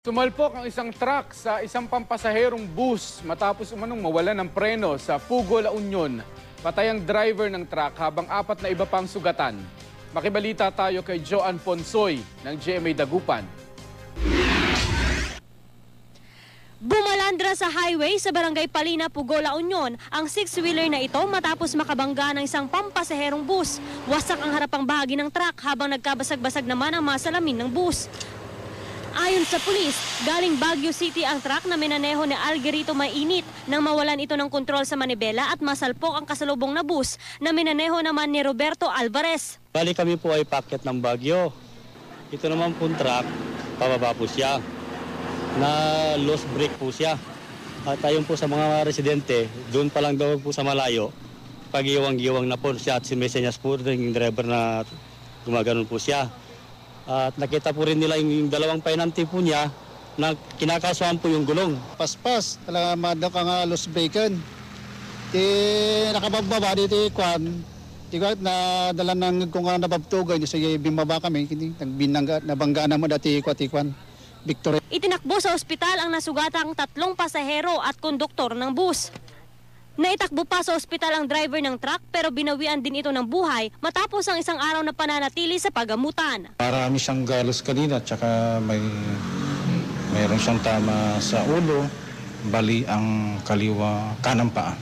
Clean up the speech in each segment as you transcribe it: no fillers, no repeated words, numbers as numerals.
Sumalpok ang isang truck sa isang pampasaherong bus matapos umanong mawalan ng preno sa Pugo, La Union. Patay ang driver ng truck habang apat na iba pang sugatan. Makibalita tayo kay Joan Ponsoy ng GMA Dagupan. Bumalandra sa highway sa Barangay Palina, Pugo, La Union ang six-wheeler na ito matapos makabangga ng isang pampasaherong bus. Wasak ang harapang bahagi ng truck habang nagkabasag-basag naman ang mga salamin ng bus. Ayon sa pulis, galing Baguio City ang truck na minaneho ni Algerito Mainit nang mawalan ito ng kontrol sa manibela at masalpok ang kasalubong na bus na minaneho naman ni Roberto Alvarez. Bali kami po ay packet ng Baguio. Ito naman po truck, pababa po siya. Na lost brake po siya. At ayon po sa mga residente, doon pa lang daw po sa malayo, pag-iwang-iwang na po siya at si Mesenyas po, yung driver na gumaganon po siya. At nakita po rin nila yung dalawang painanti po niya na kinakasuhan po yung gulong. Paspas, talaga madok ang lost bacon. Di nakababa dito kwan. Di ko na dala ng kung nababtugan sige bimaba kami kini nagbinangga nabangga na mo dati kwan. Victory. Itinakbo sa ospital ang nasugatang 3 pasahero at konduktor ng bus. Naitakbo pa sa ospital ang driver ng truck pero binawian din ito ng buhay matapos ang isang araw na pananatili sa pagamutan. Marami siyang galos kanina at saka mayroon siyang tama sa ulo, bali ang kaliwa kanang paa.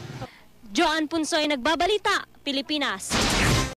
Joan Punsoy, Nagbabalita, Pilipinas.